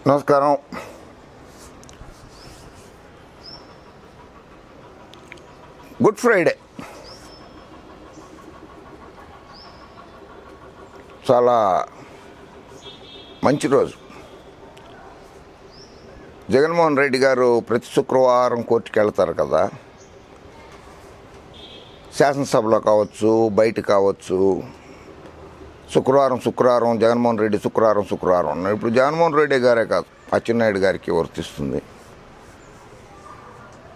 నమస్కారం. Good Friday చాలా మంచి రోజు. జగన్మోహన్ రెడ్డి గారు ప్రతి శుక్రవారం కోర్టుకి వెళ్తారు కదా, శాసనసభలో కావచ్చు, బయట కావచ్చు. శుక్రవారం జగన్మోహన్ రెడ్డి శుక్రవారం ఇప్పుడు జగన్మోహన్ రెడ్డి గారే కాదు, అచ్చెన్నాయుడు గారికి వర్తిస్తుంది.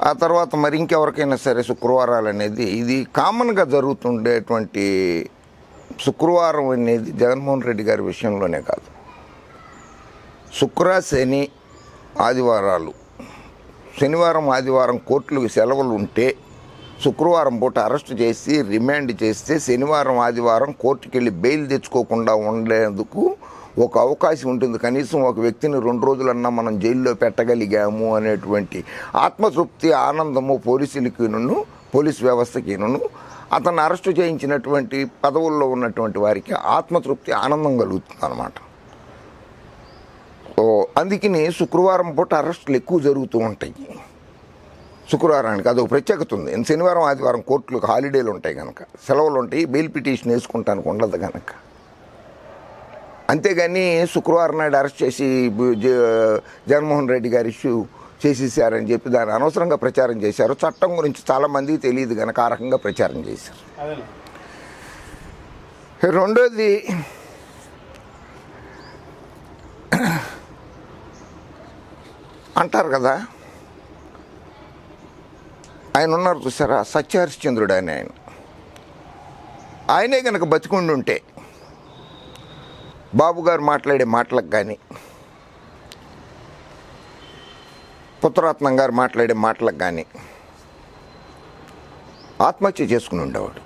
ఆ తర్వాత మరి ఇంకెవరికైనా సరే శుక్రవారాలు అనేది ఇది కామన్గా జరుగుతుండేటువంటి శుక్రవారం అనేది జగన్మోహన్ రెడ్డి గారి విషయంలోనే కాదు. శుక్ర, శని, ఆదివారాలు, శనివారం ఆదివారం కోర్టులకు సెలవులు ఉంటే శుక్రవారం పూట అరెస్ట్ చేసి రిమాండ్ చేస్తే శనివారం ఆదివారం కోర్టుకి వెళ్ళి బెయిల్ తెచ్చుకోకుండా ఉండేందుకు ఒక అవకాశం ఉంటుంది. కనీసం ఒక వ్యక్తిని 2 రోజులన్నా మనం జైల్లో పెట్టగలిగాము అనేటువంటి ఆత్మతృప్తి, ఆనందము పోలీస్ వ్యవస్థకిను, అతను అరెస్టు చేయించినటువంటి పదవుల్లో ఉన్నటువంటి వారికి ఆత్మతృప్తి, ఆనందం కలుగుతుంది అన్నమాట. అందుకని శుక్రవారం పూట అరెస్టులు ఎక్కువ జరుగుతూ ఉంటాయి. శుక్రవారానికి అదొక ప్రత్యేకత ఉంది. శనివారం ఆదివారం కోర్టులకు హాలిడేలు ఉంటాయి కనుక, సెలవులు ఉంటాయి, బెయిల్ పిటిషన్ వేసుకుంటానికి ఉండదు కనుక. అంతేగాని శుక్రవారం నాడు అరెస్ట్ చేసి జగన్మోహన్ రెడ్డి గారి ఇష్యూ చేసేసారని చెప్పి దాన్ని అనవసరంగా ప్రచారం చేశారు. చట్టం గురించి చాలామందికి తెలియదు కనుక ఆ రకంగా ప్రచారం చేశారు. రెండోది, అంటారు కదా, ఆయన ఉన్నారు చూసారా, సత్యహరిశ్చంద్రుడు అని ఆయనే కనుక బతికుండి ఉంటే బాబు గారు మాట్లాడే మాటలకు కానీ, పుత్రరత్నం గారు మాట్లాడే మాటలకు కానీ ఆత్మహత్య చేసుకుని ఉండేవాడు.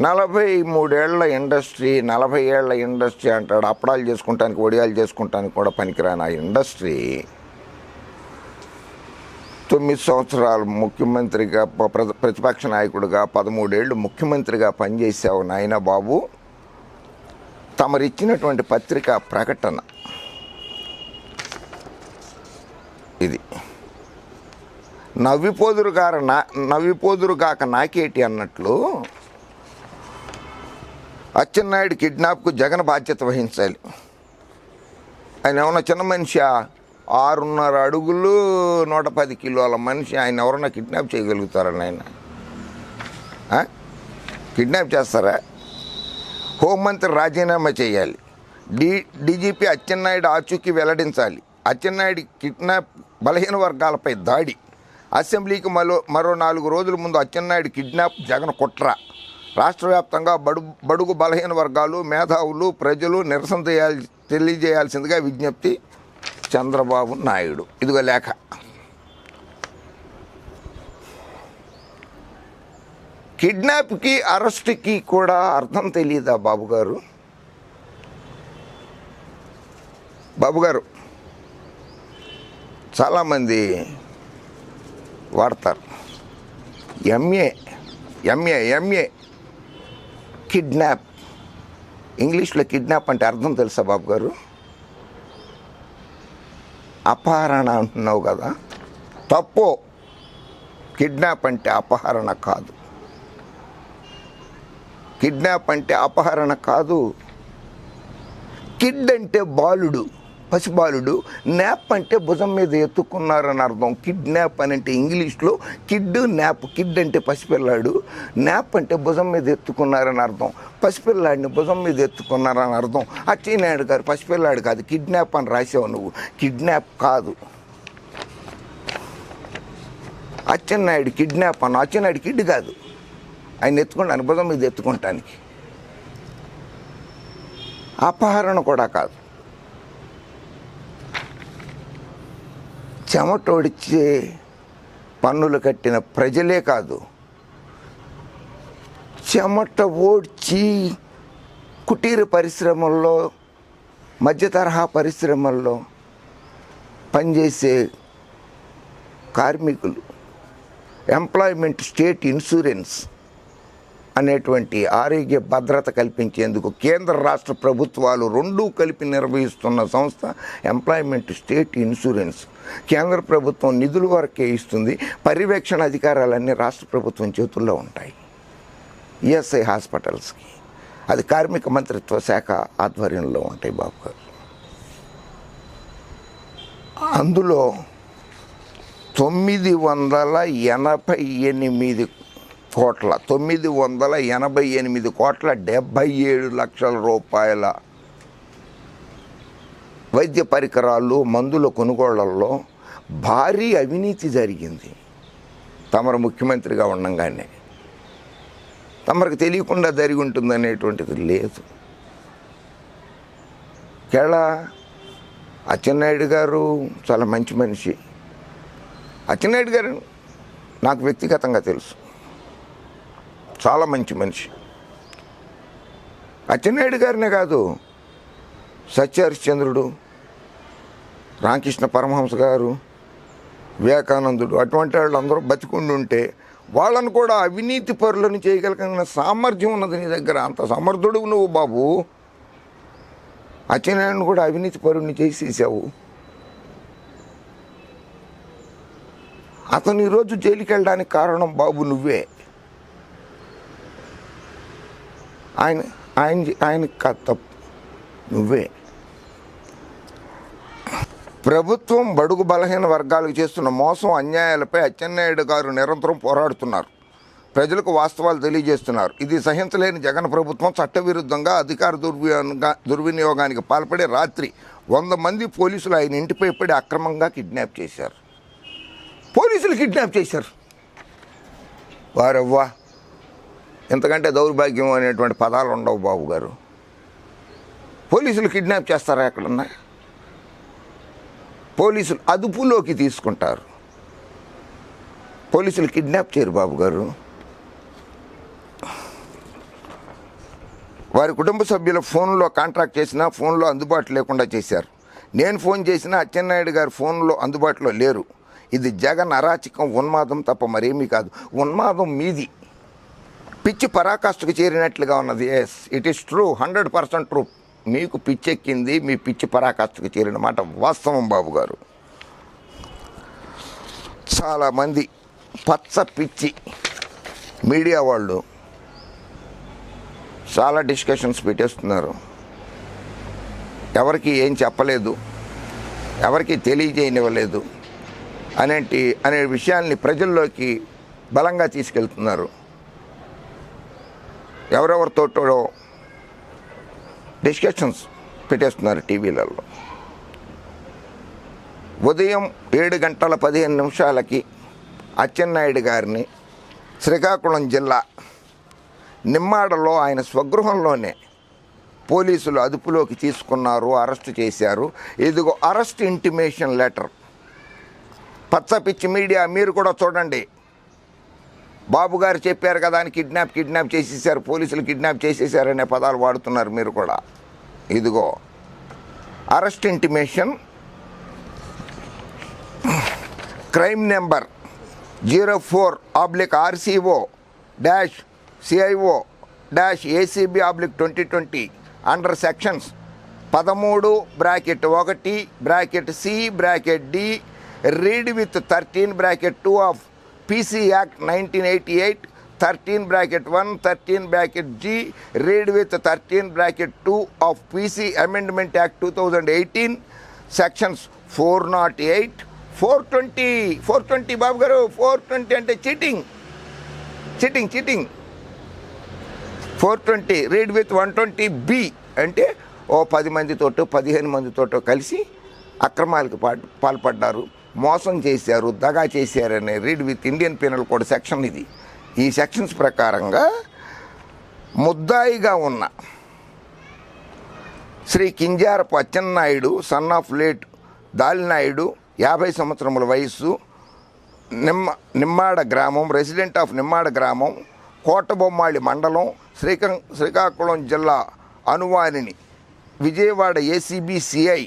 43 ఏళ్ల ఇండస్ట్రీ, 40 ఏళ్ల ఇండస్ట్రీ అంటాడు. అప్పడాలు చేసుకుంటానికి, వడియాలు చేసుకుంటానికి కూడా పనికిరాని ఆ ఇండస్ట్రీ 9 సంవత్సరాలు ముఖ్యమంత్రిగా, ప్రతిపక్ష నాయకుడిగా 13 ఏళ్ళు ముఖ్యమంత్రిగా పనిచేసావు నాయన బాబు. తమరిచ్చినటువంటి పత్రికా ప్రకటన ఇది. నవ్విపోదురుగాక నాకేటి అన్నట్లు అచ్చెన్నాయుడు కిడ్నాప్కు జగన్ బాధ్యత వహించాలి. ఆయన ఏమన్నా చిన్న మనిషి? 6.5 అడుగులు 110 కిలోల మనిషి. ఆయన ఎవరన్నా కిడ్నాప్ చేయగలుగుతారని ఆయన కిడ్నాప్ చేస్తారా? హోంమంత్రి రాజీనామా చేయాలి. డీజీపీ అచ్చెన్నాయుడు ఆచూకీ వెల్లడించాలి. అచ్చెన్నాయుడు కిడ్నాప్, బలహీన వర్గాలపై దాడి. అసెంబ్లీకి మరో 4 రోజుల ముందు అచ్చెన్నాయుడు కిడ్నాప్ జగన్ కుట్ర. రాష్ట్ర వ్యాప్తంగా బడుగు బలహీన వర్గాలు, మేధావులు, ప్రజలు నిరసన తెలియజేయాల్సిందిగా విజ్ఞప్తి, చంద్రబాబు నాయుడు. ఇదిగో లేఖ. కిడ్నాప్కి, అరెస్ట్కి కూడా అర్థం తెలియదా బాబు గారు? చాలామంది వాడతారు ఎంఏ కిడ్నాప్. ఇంగ్లీష్లో కిడ్నాప్ అంటే అర్థం తెలుసా బాబు గారు? అపహరణ అంటున్నావు కదా, తప్పు. కిడ్నాప్ అంటే అపహరణ కాదు. కిడ్ అంటే బాలుడు, పసిబాలుడు. న్యాప్ అంటే భుజం మీద ఎత్తుకున్నారని అర్థం. కిడ్నాప్ అని అంటే ఇంగ్లీష్లో కిడ్, న్యాప్. కిడ్ అంటే పసిపిల్లాడు, న్యాప్ అంటే భుజం మీద ఎత్తుకున్నారని అర్థం. పసిపిల్లాడిని భుజం మీద ఎత్తుకున్నారని అర్థం. అచ్చెన్నాయుడు గారు పసిపిల్లాడు కాదు, కిడ్నాప్ అని రాసావు నువ్వు. కిడ్నాప్ కాదు. అచ్చెన్నాయుడు కిడ్నాప్ అన్న. అచ్చెన్నాయుడు కిడ్ కాదు. ఆయన ఎత్తుకుంటాను, భుజం మీద ఎత్తుకుంటానికి. అపహరణ కూడా కాదు. చెమటోడిచ్చే పన్నులు కట్టిన ప్రజలే కాదు, చెమట ఓడ్చి కుటీర పరిశ్రమల్లో, మధ్య తరహా పరిశ్రమల్లో పనిచేసే కార్మికులు, ఎంప్లాయ్మెంట్ స్టేట్ ఇన్సూరెన్స్ అనేటువంటి ఆరోగ్య భద్రత కల్పించేందుకు కేంద్ర రాష్ట్ర ప్రభుత్వాలు రెండూ కలిపి నిర్వహిస్తున్న సంస్థ ఎంప్లాయ్మెంట్ స్టేట్ ఇన్సూరెన్స్. కేంద్ర ప్రభుత్వం నిధుల వరకే ఇస్తుంది, పర్యవేక్షణ అధికారాలన్నీ రాష్ట్ర ప్రభుత్వం చేతుల్లో ఉంటాయి. ఈఎస్ఐ హాస్పిటల్స్కి అది కార్మిక మంత్రిత్వ శాఖ ఆధ్వర్యంలో ఉంటాయి బాబు గారు. అందులో 988 కోట్ల 77 లక్షల రూపాయల వైద్య పరికరాలు, మందుల కొనుగోళ్లలో భారీ అవినీతి జరిగింది. తమరు ముఖ్యమంత్రిగా ఉండగానే తమరికి తెలియకుండా జరిగి ఉంటుందనేటువంటిది లేదు. కేరళ అచ్చెన్నాయుడు గారు చాలా మంచి మనిషి. అచ్చెన్నాయుడు గారు నాకు వ్యక్తిగతంగా తెలుసు, చాలా మంచి మనిషి. అచ్చెన్నాయుడు గారినే కాదు, సత్యహరిశ్చంద్రుడు, రామకృష్ణ పరమహంస గారు, వివేకానందుడు, అటువంటి వాళ్ళందరూ బతికుండి ఉంటే వాళ్ళను కూడా అవినీతి పరులను చేయగలిగిన సామర్థ్యం ఉన్నది నీ దగ్గర. అంత సమర్థుడు నువ్వు బాబు. అచ్చెన్నాయుడిని కూడా అవినీతి పరుని చేసేసావు. అతను ఈరోజు జైలుకి వెళ్ళడానికి కారణం బాబు నువ్వే. ఆయనకి కాదు తప్పు, నువ్వే. ప్రభుత్వం బడుగు బలహీన వర్గాలకు చేస్తున్న మోసం, అన్యాయాలపై అచ్చెన్నాయుడు గారు నిరంతరం పోరాడుతున్నారు. ప్రజలకు వాస్తవాలు తెలియజేస్తున్నారు. ఇది సహించలేని జగన్ ప్రభుత్వం చట్టవిరుద్ధంగా అధికార దుర్వినియోగానికి పాల్పడే రాత్రి 100 మంది పోలీసులు ఆయన ఇంటిపై పడి అక్రమంగా కిడ్నాప్ చేశారు. పోలీసులు కిడ్నాప్ చేశారు. వారవ్వా, ఎంతకంటే దౌర్భాగ్యం అనేటువంటి పదాలు ఉండవు బాబు గారు. పోలీసులు కిడ్నాప్ చేస్తారా ఎక్కడన్నా? పోలీసులు అదుపులోకి తీసుకుంటారు. పోలీసులు కిడ్నాప్ చేయరు బాబు గారు. వారి కుటుంబ సభ్యుల ఫోన్లో కాంట్రాక్ట్ చేసినా ఫోన్లో అందుబాటు లేకుండా చేశారు. నేను ఫోన్ చేసినా అచ్చెన్నాయుడు గారు ఫోన్లో అందుబాటులో లేరు. ఇది జగన్ అరాచకం, ఉన్మాదం తప్ప మరేమీ కాదు. ఉన్మాదం మీది. పిచ్చి పరాకాష్ఠకు చేరినట్లుగా ఉన్నది. Yes, it is true, 100% true. మీకు పిచ్చెక్కింది, మీ పిచ్చి పరాకాష్ఠకు చేరిన మాట వాస్తవం బాబు గారు. చాలామంది పచ్చ పిచ్చి మీడియా వాళ్ళు చాలా డిస్కషన్స్ పెట్టేస్తున్నారు. ఎవరికి ఏం చెప్పలేదు, ఎవరికి తెలియజేయనివ్వలేదు అనే విషయాల్ని ప్రజల్లోకి బలంగా తీసుకెళ్తున్నారు. ఎవరెవరితోటో డిస్కషన్స్ పెట్టేస్తున్నారు టీవీలలో. ఉదయం 7:15 అచ్చెన్నాయుడు గారిని శ్రీకాకుళం జిల్లా నిమ్మాడలో ఆయన స్వగృహంలోనే పోలీసులు అదుపులోకి తీసుకున్నారు, అరెస్టు చేశారు. ఇదిగో అరెస్ట్ ఇంటిమేషన్ లెటర్. పచ్చపిచ్చి మీడియా మీరు కూడా చూడండి. బాబు గారు చెప్పారు కదా అని కిడ్నాప్ చేసేసారు, పోలీసులు కిడ్నాప్ చేసేసారనే పదాలు వాడుతున్నారు మీరు కూడా. ఇదిగో arrest intimation, crime number 04/CIO-ACB/2020 under sections 13(1)(C)(D) read with 13(2) of PC Act 1988, 13(1), 13(G) read with 13(2) of PC Amendment Act 2018, sections 408, 420 బాబు గారు. 420 అంటే చీటింగ్. 420 రీడ్ విత్ 120B అంటే 10 మందితోటో 15 మందితోటో కలిసి అక్రమాలకు పాల్పడ్డారు, మోసం చేశారు, దగా చేశారనే read with Indian penal code section ఇది. ఈ సెక్షన్స్ ప్రకారంగా ముద్దాయిగా ఉన్న Shri Kinjarapu Atchannaidu, son of late Dalinaidu, 50 సంవత్సరముల వయస్సు, నిమ్మాడ గ్రామం, రెసిడెంట్ ఆఫ్ నిమ్మాడ గ్రామం, కోటబొమ్మాళి మండలం, శ్రీకాకుళం జిల్లా అనువానిని, విజయవాడ ACB CI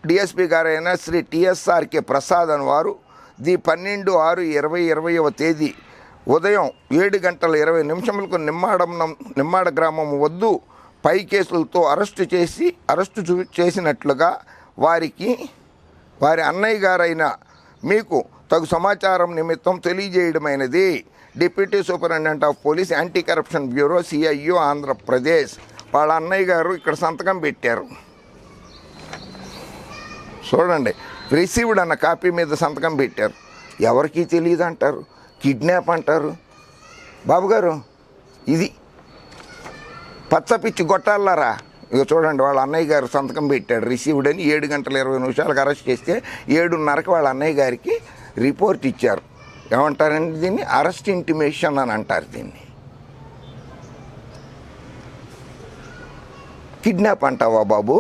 డిఎస్పీ గారైన శ్రీ TSRK ప్రసాద్ అని వారు 12/6/2020 ఉదయం 7:20 నిమ్మాడ గ్రామం వద్దు పై కేసులతో అరెస్టు చేసినట్లుగా వారి అన్నయ్య గారైన మీకు తగు సమాచారం నిమిత్తం తెలియజేయడమైనది. Deputy superintendent of police, anti corruption bureau, CIO, Andhra Pradesh. వాళ్ళ అన్నయ్య గారు ఇక్కడ సంతకం పెట్టారు. చూడండి, రిసీవ్డ్ అన్న కాపీ మీద సంతకం పెట్టారు. ఎవరికీ తెలియదు అంటారు, కిడ్నాప్ అంటారు. బాబుగారు, ఇది పచ్చపిచ్చి గొట్టాలారా. ఇక చూడండి, వాళ్ళ అన్నయ్య గారు సంతకం పెట్టాడు రిసీవ్డ్ అని. 7:20 అరెస్ట్ చేస్తే 7:30 వాళ్ళ అన్నయ్య గారికి రిపోర్ట్ ఇచ్చారు. ఏమంటారండి దీన్ని? అరెస్ట్ ఇంటిమేషన్ అని అంటారు దీన్ని. కిడ్నాప్ అంటావా బాబు?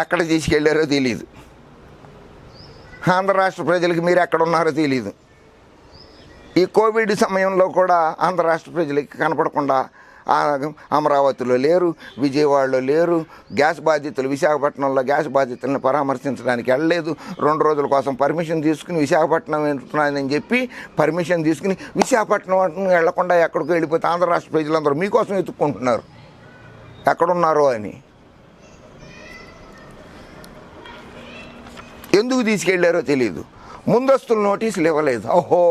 ఎక్కడ తీసుకెళ్ళారో తెలీదు. ఆంధ్ర రాష్ట్ర ప్రజలకి మీరు ఎక్కడ ఉన్నారో తెలీదు. ఈ కోవిడ్ సమయంలో కూడా ఆంధ్ర రాష్ట్ర ప్రజలకి కనపడకుండా అమరావతిలో లేరు, విజయవాడలో లేరు. గ్యాస్ బాధితులు విశాఖపట్నంలో గ్యాస్ బాధితులను పరామర్శించడానికి వెళ్ళలేదు. 2 రోజుల కోసం పర్మిషన్ తీసుకుని విశాఖపట్నం వెళ్తున్నానని చెప్పి పర్మిషన్ తీసుకుని విశాఖపట్నం వెళ్లకుండా ఎక్కడికో వెళ్ళిపోతే ఆంధ్ర రాష్ట్ర ప్రజలందరూ మీకోసం ఎత్తుక్కుంటున్నారు ఎక్కడున్నారో అని. ఎందుకు తీసుకెళ్లారో తెలియదు. ముందస్తులు నోటీసులు ఇవ్వలేదు. ఓహో,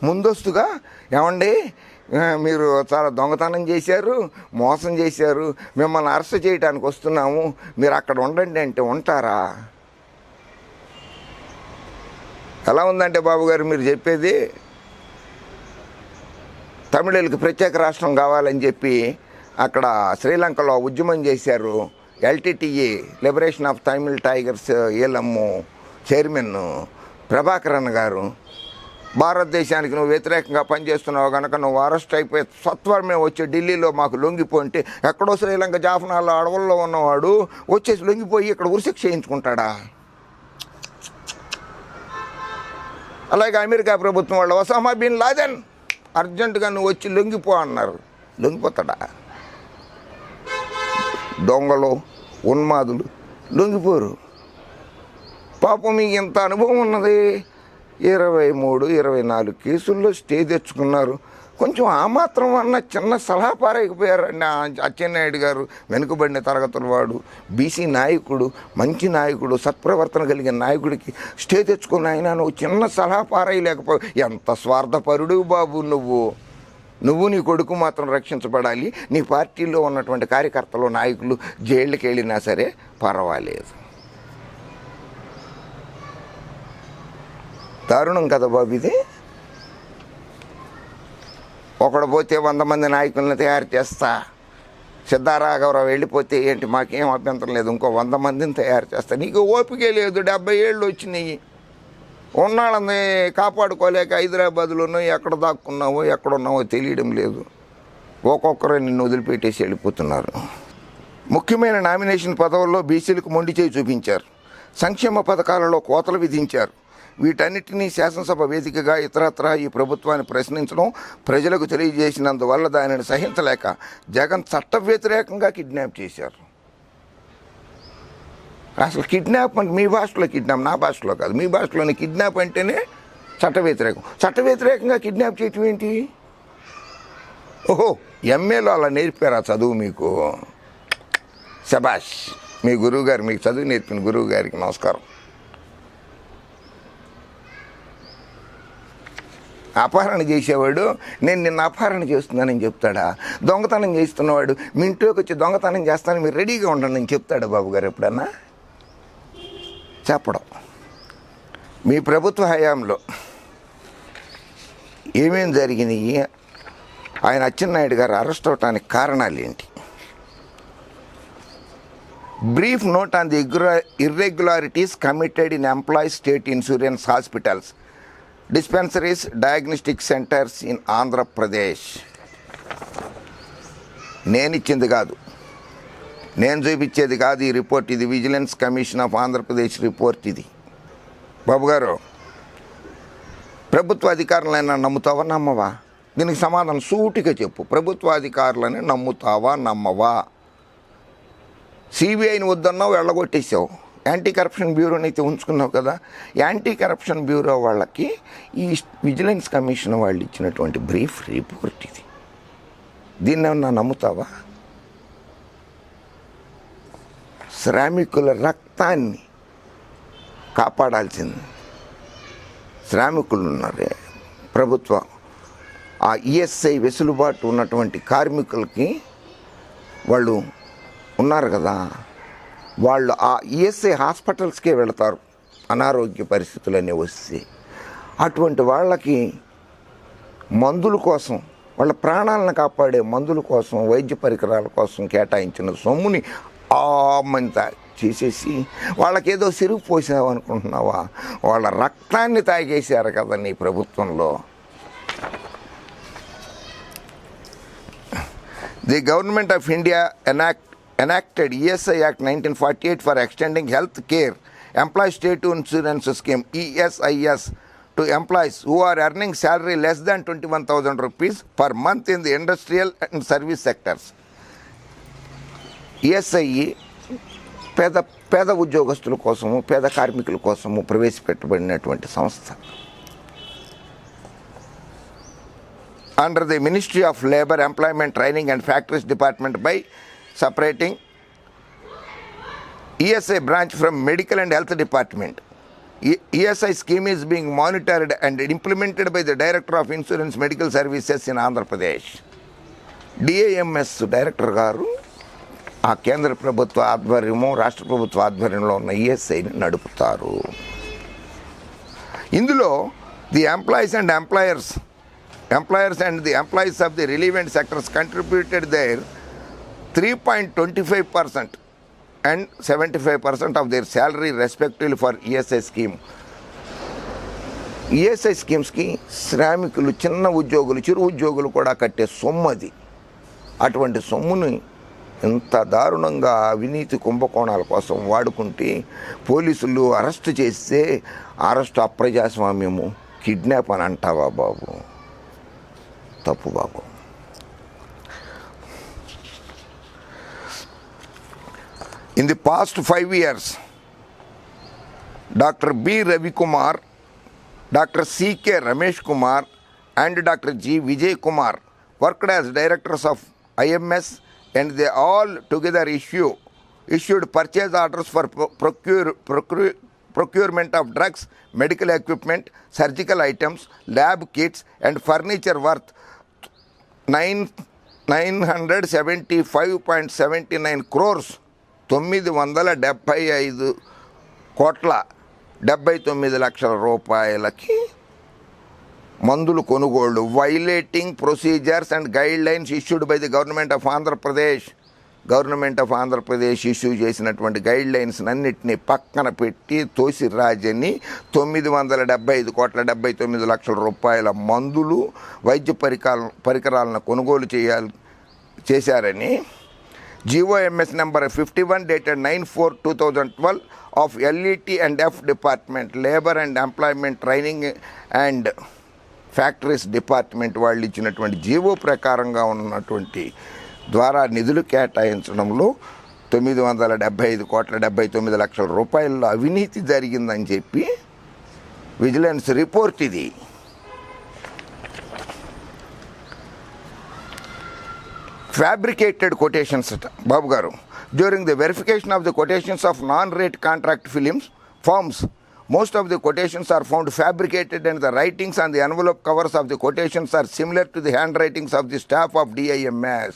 ముందస్తుగా ఏమండి మీరు చాలా దొంగతనం చేశారు, మోసం చేశారు, మిమ్మల్ని అరెస్ట్ చేయడానికి వస్తున్నాము, మీరు అక్కడ ఉండండి అంటే ఉంటారా? ఎలా ఉందంటే బాబు గారు మీరు చెప్పేది, తమిళులకి ప్రత్యేక రాష్ట్రం కావాలని చెప్పి అక్కడ శ్రీలంకలో ఉద్యమం చేశారు. LTTE, liberation of Tamil tigers, ఏలమ్ము చైర్మన్ ప్రభాకరన్ గారు, భారతదేశానికి నువ్వు వ్యతిరేకంగా పనిచేస్తున్నావు కనుక నువ్వు అరెస్ట్ అయిపోయి సత్వరమే వచ్చి ఢిల్లీలో మాకు లొంగిపోయింటే, ఎక్కడో శ్రీలంక జాఫనాలో అడవుల్లో ఉన్నవాడు వచ్చేసి లొంగిపోయి ఇక్కడ ఉరిశిక్ష చేయించుకుంటాడా? అలాగే అమెరికా ప్రభుత్వం వాళ్ళు ఒసామా బిన్ లాదెన్ అర్జెంటుగా నువ్వు వచ్చి లొంగిపో అన్నారు. లొంగిపోతాడా? దొంగలు, ఉన్మాదులు లొంగిపోరు. పాపం మీకు ఇంత అనుభవం ఉన్నది. 23-24 కేసుల్లో స్టే తెచ్చుకున్నారు. కొంచెం ఆ మాత్రం అన్న చిన్న సలహా పారైపోయారండి. అచ్చెన్నాయుడు గారు వెనుకబడిన తరగతుల వాడు, బీసీ నాయకుడు, మంచి నాయకుడు, సత్ప్రవర్తన కలిగిన నాయకుడికి స్టే తెచ్చుకున్న ఆయన నువ్వు చిన్న సలహా పారేయలేకపోయావు. ఎంత స్వార్థపరుడు బాబు నువ్వు. నీ కొడుకు మాత్రం రక్షించబడాలి. నీ పార్టీలో ఉన్నటువంటి కార్యకర్తలు, నాయకులు జైళ్ళకి వెళ్ళినా సరే పర్వాలేదు. దారుణం కదా బాబు ఇది. ఒకడు పోతే 100 మంది నాయకులను తయారు చేస్తా. సిద్ధారాఘవరావు వెళ్ళిపోతే ఏంటి, మాకేం అభ్యంతరం లేదు, ఇంకో 100 మందిని తయారు చేస్తా. నీకు ఓపికే లేదు. 70 ఏళ్ళు వచ్చినాయి. ఉన్నాళ్ళని కాపాడుకోలేక హైదరాబాద్లోనో ఎక్కడ దాక్కున్నావో ఎక్కడున్నావో తెలియడం లేదు. ఒక్కొక్కరు నిన్ను వదిలిపెట్టేసి వెళ్ళిపోతున్నారు. ముఖ్యమైన నామినేషన్ పదవుల్లో బీసీలకు మొండి చేయి చూపించారు. సంక్షేమ పథకాలలో కోతలు విధించారు. వీటన్నిటినీ శాసనసభ వేదికగా ఇతరత్రా ఈ ప్రభుత్వాన్ని ప్రశ్నించడం, ప్రజలకు తెలియజేసినందువల్ల దానిని సహించలేక జగన్ చట్ట వ్యతిరేకంగా కిడ్నాప్ చేశారు. అసలు కిడ్నాప్ అంటే మీ భాషలో కిడ్నాప్, నా భాషలో కాదు, మీ భాషలోని కిడ్నాప్ అంటేనే చట్ట వ్యతిరేకం. చట్ట వ్యతిరేకంగా కిడ్నాప్ చేయటం ఏంటి? ఓహో, ఎంఏలో అలా నేర్పారా చదువు మీకు? శబాష్, మీ గురువు గారు, మీకు చదువు నేర్పిన గురువు గారికి నమస్కారం. అపహరణ చేసేవాడు నేను నిన్ను అపహరణ చేస్తున్నానని చెప్తాడా? దొంగతనం చేస్తున్నవాడు మీ ఇంట్లోకి వచ్చి దొంగతనం చేస్తానని మీరు రెడీగా ఉండండి అని చెప్తాడా బాబు గారు ఎప్పుడన్నా? చెప్పడం. మీ ప్రభుత్వ హయాంలో ఏమేం జరిగినాయి, ఆయన అచ్చెన్నాయుడు గారు అరెస్ట్ అవటానికి కారణాలు ఏంటి? Brief note on the irregularities committed in employees state insurance hospitals, dispensaries, diagnostic centers in Andhra Pradesh. నేను ఇచ్చింది కాదు, నేను చూపించేది కాదు ఈ రిపోర్ట్. ఇది vigilance commission of Andhra Pradesh report. ఇది బాబు గారు, ప్రభుత్వ అధికారులైనా నమ్ముతావా నమ్మవా? దీనికి సమాధానం సూటిగా చెప్పు. ప్రభుత్వ అధికారులని నమ్ముతావా నమ్మవా? సిబిఐని వద్దన్నావు, వెళ్ళగొట్టేసావు. యాంటీ కరప్షన్ బ్యూరోని అయితే ఉంచుకున్నావు కదా, యాంటీ కరప్షన్ బ్యూరో వాళ్ళకి ఈ విజిలెన్స్ కమిషన్ వాళ్ళు ఇచ్చినటువంటి బ్రీఫ్ రిపోర్ట్ ఇది. దీన్ని ఏమన్నా నమ్ముతావా? శ్రామికుల రక్తాన్ని కాపాడాల్సింది శ్రామికులు ఉన్నారే. ప్రభుత్వం ఆ ఈఎస్ఐ వెసులుబాటు ఉన్నటువంటి కార్మికులకి వాళ్ళు ఉన్నారు కదా, వాళ్ళు ఆ ఈఎస్ఐ హాస్పిటల్స్కే వెళతారు అనారోగ్య పరిస్థితులన్నీ వస్తే. అటువంటి వాళ్ళకి మందుల కోసం, వాళ్ళ ప్రాణాలను కాపాడే మందుల కోసం, వైద్య పరికరాల కోసం కేటాయించిన సొమ్ముని ఆమంతా చేసేసి వాళ్ళకేదో సిరుగు పోసావు అనుకుంటున్నావా? వాళ్ళ రక్తాన్ని తాగేశారు కదా నీ ప్రభుత్వంలో. The government of India enacted ESI Act 1948 for extending health care employee state insurance scheme ESIS to employees who are earning salary less than 21,000 rupees per month in the industrial and service sectors. ESI పేద ఉద్యోగస్తుల కోసము, పేద కార్మికుల కోసము ప్రవేశపెట్టబడినటువంటి సంస్థ. Under the Ministry of Labour, Employment, Training and Factories Department by separating ESI branch from Medical and Health Department. ESI scheme is being monitored and implemented by the Director of Insurance Medical Services in Andhra Pradesh. DIMS director గారు ఆ కేంద్ర ప్రభుత్వ ఆధ్వర్యము, రాష్ట్ర ప్రభుత్వ ఆధ్వర్యంలో ఉన్న ఈఎస్ఐని నడుపుతారు. ఇందులో the employees and the employees of the relevant sectors contributed their 3.25% and 75% of their salary respectively for ESI scheme. ESI స్కీమ్స్కి శ్రామికులు, చిన్న ఉద్యోగులు, చిరు ఉద్యోగులు కూడా కట్టే సొమ్ము అది. అటువంటి సొమ్ముని ఇంత దారుణంగా అవినీతి కుంభకోణాల కోసం వాడుకుంటే పోలీసులు అరెస్ట్ చేస్తే అరెస్టు అప్రజాస్వామ్యము, కిడ్నాప్ అని అంటావా బాబు? తప్పు బాబు. In the past 5 years, Dr. B. Ravi Kumar, Dr. C.K. Ramesh Kumar and Dr. G. Vijay Kumar worked as directors of IMS, and they all together issued purchase orders for procurement of drugs, medical equipment, surgical items, lab kits and furniture worth 975.79 crores, 975,79,00,000 రూపాయలకి మందులు కొనుగోళ్లు. Violating procedures and guide lines issued by the government of Andhra Pradesh. Government of Andhra Pradesh issue చేసినటువంటి guide lines అన్నింటినీ పక్కన పెట్టి తోసిరాజని 975,79,00,000 రూపాయల మందులు, వైద్య పరికరాలను కొనుగోలు చేశారని GOMS number 51 dated 9/4/2012 of LET and F department, labour and employment training and factories department వాళ్ళు ఇచ్చినటువంటి జీవో ప్రకారంగా ఉన్నటువంటి ద్వారా నిధులు కేటాయించడంలో 975,79,00,000 రూపాయల్లో అవినీతి జరిగిందని చెప్పి విజిలెన్స్ రిపోర్ట్ ఇది. ఫ్యాబ్రికేటెడ్ కొటేషన్స్ బాబు గారు. During the verification of the quotations of non rate contract firms, most of the quotations are found fabricated and the writings on the envelope covers of the quotations are similar to the handwritings of the staff of DIMS.